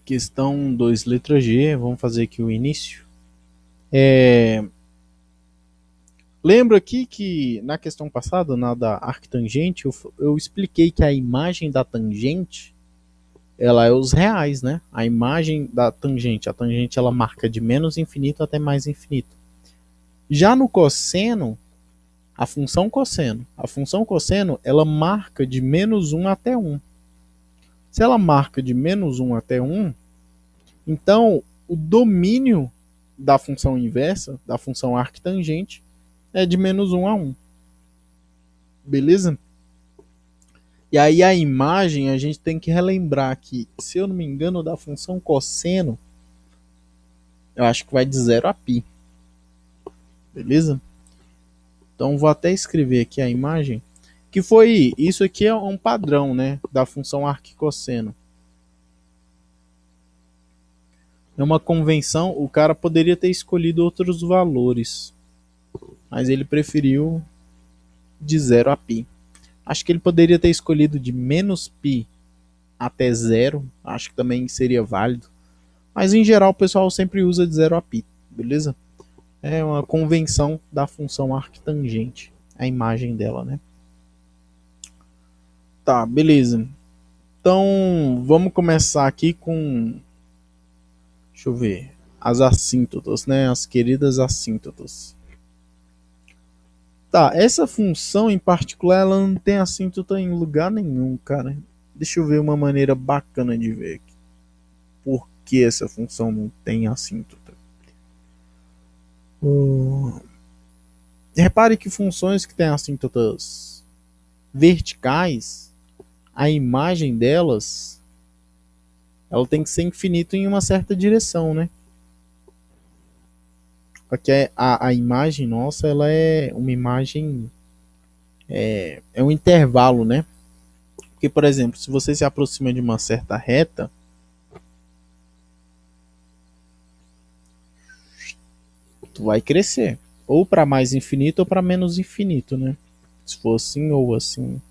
Questão 2, letra G. Vamos fazer aqui o início. Lembro aqui que na questão passada, na da arctangente, eu expliquei que a imagem da tangente ela é os reais, né? A imagem da tangente, a tangente ela marca de menos infinito até mais infinito. Já no cosseno, a função cosseno, ela marca de menos 1 até 1. Se ela marca de menos 1 até 1, então o domínio da função inversa, da função arctangente, é de menos 1 a 1. Beleza? E aí a imagem, a gente tem que relembrar que, se eu não me engano, da função cosseno, eu acho que vai de 0 a π. Beleza? Então vou até escrever aqui a imagem, que foi, isso aqui é um padrão, né, da função arquicosseno. É uma convenção, o cara poderia ter escolhido outros valores, mas ele preferiu de 0 a π. Acho que ele poderia ter escolhido de menos π até 0, acho que também seria válido. Mas em geral o pessoal sempre usa de 0 a π, beleza? É uma convenção da função arctangente, a imagem dela, né? Tá, beleza. Então vamos começar aqui com, deixa eu ver, as assíntotas, né? As queridas assíntotas. Tá, essa função em particular ela não tem assíntota em lugar nenhum, cara. Deixa eu ver uma maneira bacana de ver aqui. Por que essa função não tem assíntota? Repare que funções que têm assíntotas verticais, a imagem delas ela tem que ser infinita em uma certa direção, né? Porque a imagem nossa ela é uma imagem é um intervalo, né? Porque, por exemplo, se você se aproxima de uma certa reta, tu vai crescer. Ou para mais infinito ou para menos infinito, né? Se for assim ou assim.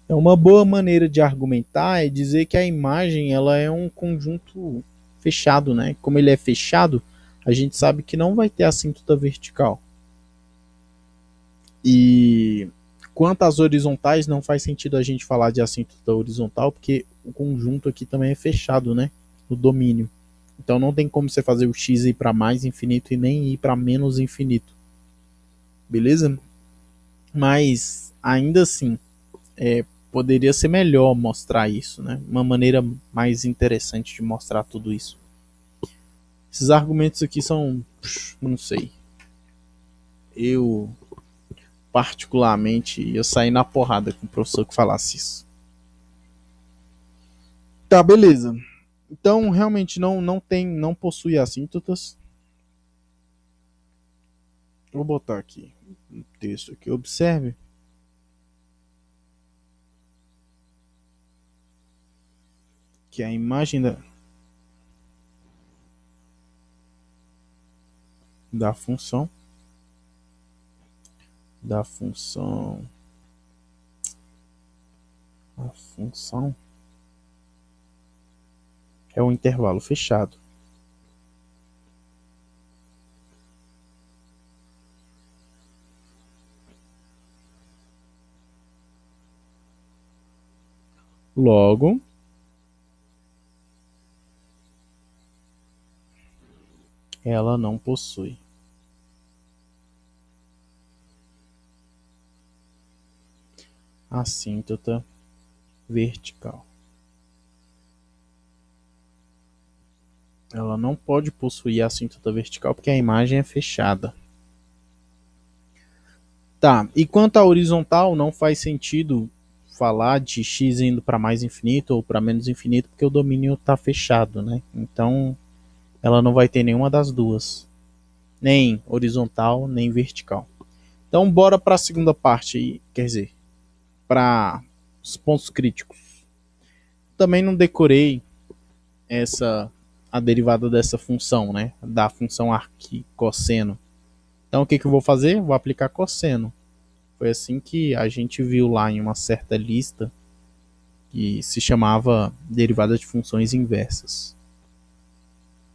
É uma boa maneira de argumentar é dizer que a imagem ela é um conjunto fechado, né? Como ele é fechado, a gente sabe que não vai ter assíntota vertical. E quanto às horizontais, não faz sentido a gente falar de assíntota horizontal, porque o conjunto aqui também é fechado, né? O domínio. Então não tem como você fazer o x ir para mais infinito e nem ir para menos infinito. Beleza? Mas ainda assim, poderia ser melhor mostrar isso, né? Uma maneira mais interessante de mostrar tudo isso. Esses argumentos aqui são, não sei. Eu particularmente ia sair na porrada com o professor que falasse isso. Tá, beleza. Então realmente não possui assíntotas. Vou botar aqui um texto aqui. Observe que a imagem da função a função é um intervalo fechado. Logo, ela não possui assíntota vertical. Ela não pode possuir assíntota vertical porque a imagem é fechada. Tá, e quanto à horizontal, não faz sentido falar de x indo para mais infinito ou para menos infinito porque o domínio está fechado, né? Então, ela não vai ter nenhuma das duas. Nem horizontal, nem vertical. Então, bora para a segunda parte, quer dizer, para os pontos críticos. Também não decorei a derivada dessa função, né? Da função arquicosseno. Então, o que eu vou fazer? Vou aplicar cosseno. Foi assim que a gente viu lá em uma certa lista e se chamava derivada de funções inversas.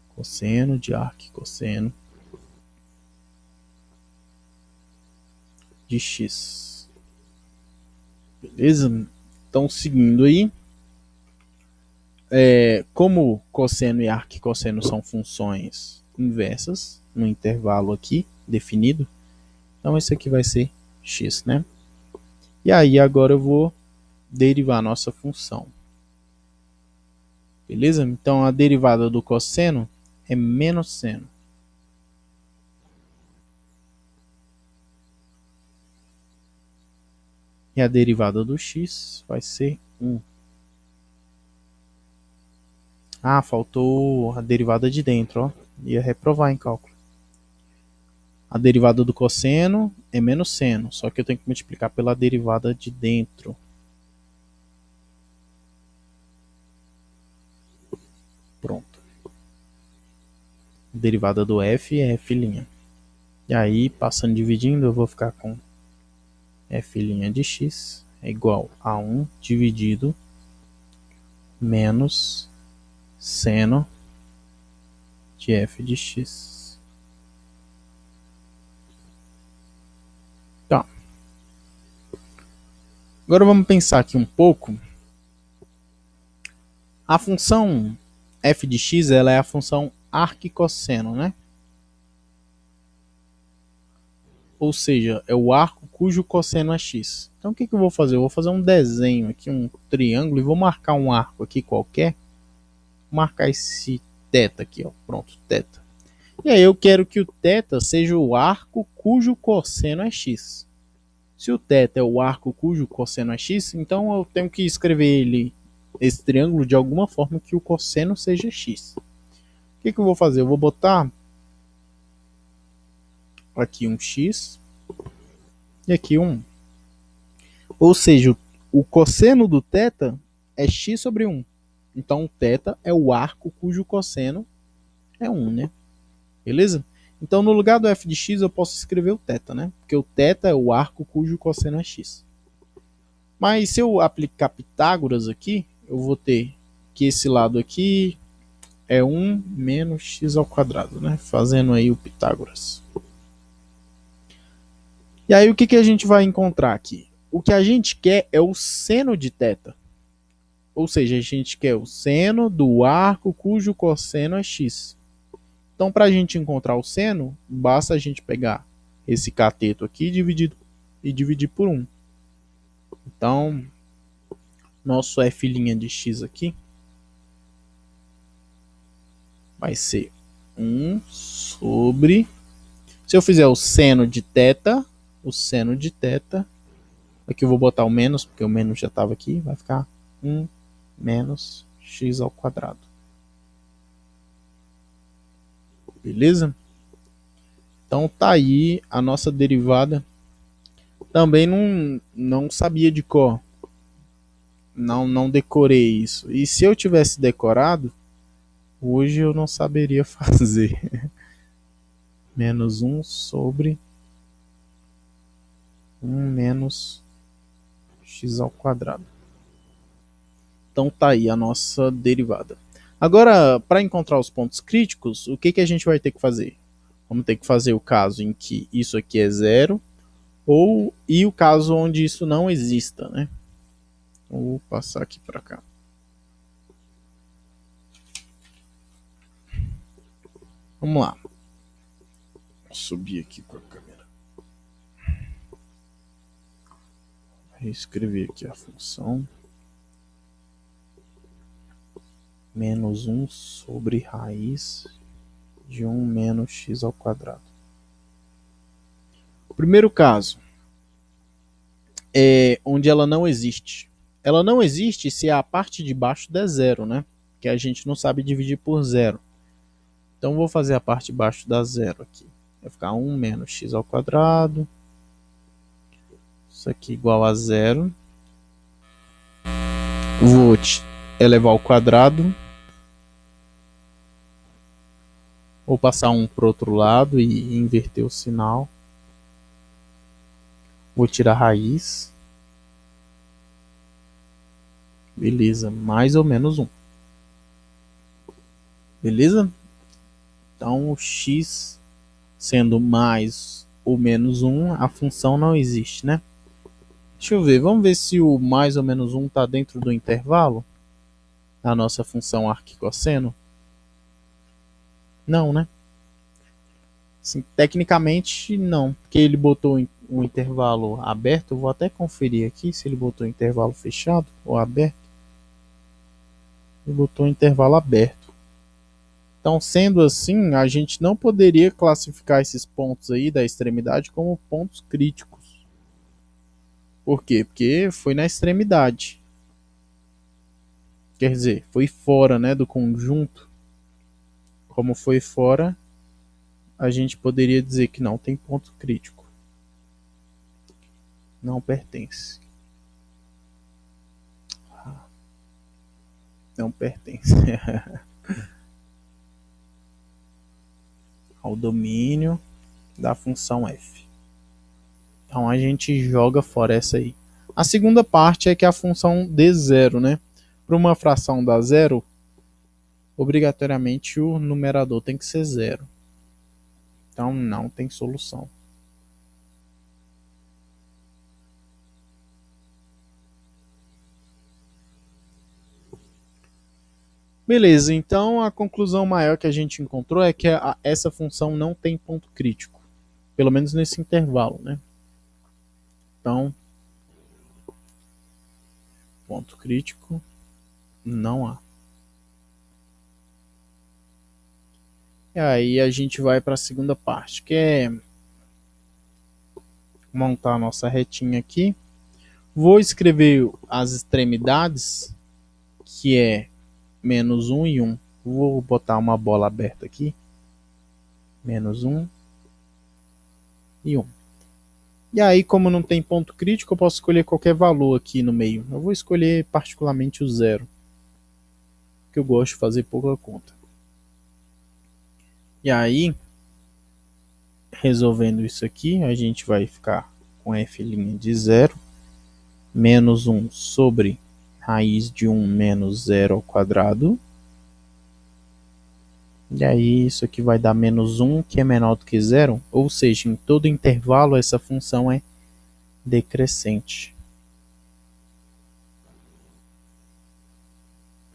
Cosseno de arquicosseno de x. Beleza? Então, seguindo aí, como cosseno e arquicosseno são funções inversas, no intervalo aqui definido, então esse aqui vai ser x, né? E aí agora eu vou derivar a nossa função. Beleza? Então a derivada do cosseno é menos seno. E a derivada do x vai ser 1. Ah, faltou a derivada de dentro, ó. Ia reprovar em cálculo. A derivada do cosseno é menos seno, só que eu tenho que multiplicar pela derivada de dentro. Pronto. A derivada do f é f'. E aí, passando dividindo, eu vou ficar com f' de x é igual a 1 dividido menos seno de f de x. Tá. Agora vamos pensar aqui um pouco. A função f de x ela é a função arquicosseno, né? Ou seja, é o arco cujo cosseno é x. Então o que eu vou fazer? Eu vou fazer um desenho aqui, um triângulo, e vou marcar um arco aqui qualquer. Vou marcar esse θ aqui, ó. Pronto, θ. E aí eu quero que o θ seja o arco cujo cosseno é x. Se o θ é o arco cujo cosseno é x, então eu tenho que escrever esse triângulo de alguma forma que o cosseno seja x. O que eu vou fazer? Eu vou botar aqui um x e aqui um. Ou seja, o cosseno do θ é x sobre 1. Então o θ é o arco cujo cosseno é 1, né? Beleza? Então no lugar do f de x eu posso escrever o θ, né? Porque o θ é o arco cujo cosseno é x. Mas se eu aplicar Pitágoras aqui, eu vou ter que esse lado aqui é 1 menos x ao quadrado, né? Fazendo aí o Pitágoras. E aí o que a gente vai encontrar aqui? O que a gente quer é o seno de θ. Ou seja, a gente quer o seno do arco cujo cosseno é x. Então, para a gente encontrar o seno, basta a gente pegar esse cateto aqui e dividir por 1. Então, nosso f' de x aqui vai ser 1 sobre... Se eu fizer o seno de θ, aqui eu vou botar o menos, porque o menos já estava aqui, vai ficar 1 menos x ao quadrado. Beleza? Então tá aí a nossa derivada. Também não sabia de cor. Não decorei isso. E se eu tivesse decorado, hoje eu não saberia fazer. Menos 1 sobre 1 menos x ao quadrado. Então tá aí a nossa derivada. Agora, para encontrar os pontos críticos, o que a gente vai ter que fazer? Vamos ter que fazer o caso em que isso aqui é zero, e o caso onde isso não exista, né? Vou passar aqui para cá. Vamos lá. Vou subir aqui com a câmera. Vou escrever aqui a função. Menos 1 sobre raiz de 1 menos x ao quadrado. O primeiro caso é onde ela não existe. Ela não existe se a parte de baixo der zero, né? Que a gente não sabe dividir por zero. Então vou fazer a parte de baixo da zero aqui. Vai ficar 1 menos x ao quadrado. Isso aqui igual a zero. Vou elevar ao quadrado. Vou passar 1 para o outro lado e inverter o sinal. Vou tirar a raiz. Beleza, mais ou menos 1. Beleza? Então, o x sendo mais ou menos 1, a função não existe, né? Deixa eu ver, vamos ver se o mais ou menos 1 está dentro do intervalo da nossa função arquicosseno. Não, né? Assim, tecnicamente, não, porque ele botou um intervalo aberto. Eu vou até conferir aqui se ele botou intervalo fechado ou aberto. Ele botou intervalo aberto. Então, sendo assim, a gente não poderia classificar esses pontos aí da extremidade como pontos críticos. Por quê? Porque foi na extremidade. Quer dizer, foi fora, né, do conjunto. Como foi fora, a gente poderia dizer que não tem ponto crítico. Não pertence. Não pertence ao domínio da função f. Então a gente joga fora essa aí. A segunda parte é que a função dê zero, né? Para uma fração dar zero, obrigatoriamente o numerador tem que ser zero. Então não tem solução. Beleza, então a conclusão maior que a gente encontrou é que essa função não tem ponto crítico. Pelo menos nesse intervalo, né? Então, ponto crítico não há. E aí a gente vai para a segunda parte, que é montar a nossa retinha aqui. Vou escrever as extremidades, que é menos 1 e 1. Vou botar uma bola aberta aqui. Menos 1 e 1. E aí, como não tem ponto crítico, eu posso escolher qualquer valor aqui no meio. Eu vou escolher particularmente o 0, que eu gosto de fazer pouca conta. E aí, resolvendo isso aqui, a gente vai ficar com f' de 0, menos 1 sobre raiz de 1 menos 0 ao quadrado. E aí isso aqui vai dar menos 1, que é menor do que 0. Ou seja, em todo intervalo essa função é decrescente.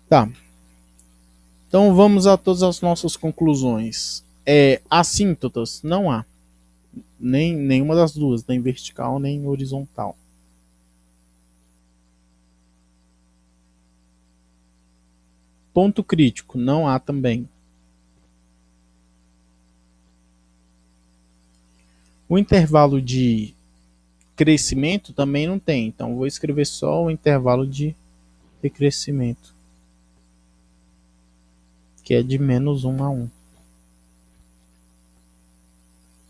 Tá. Então vamos a todas as nossas conclusões. Assíntotas não há. Nenhuma das duas, nem vertical nem horizontal. Ponto crítico não há também. O intervalo de crescimento também não tem. Então vou escrever só o intervalo de decrescimento, que é de menos 1 a 1.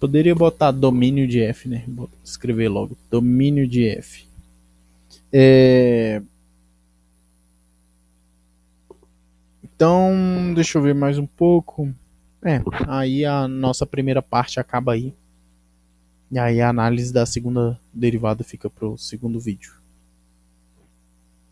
Poderia botar domínio de f, né? Vou escrever logo domínio de f. Então, deixa eu ver mais um pouco. Aí a nossa primeira parte acaba aí. E aí a análise da segunda derivada fica para o segundo vídeo.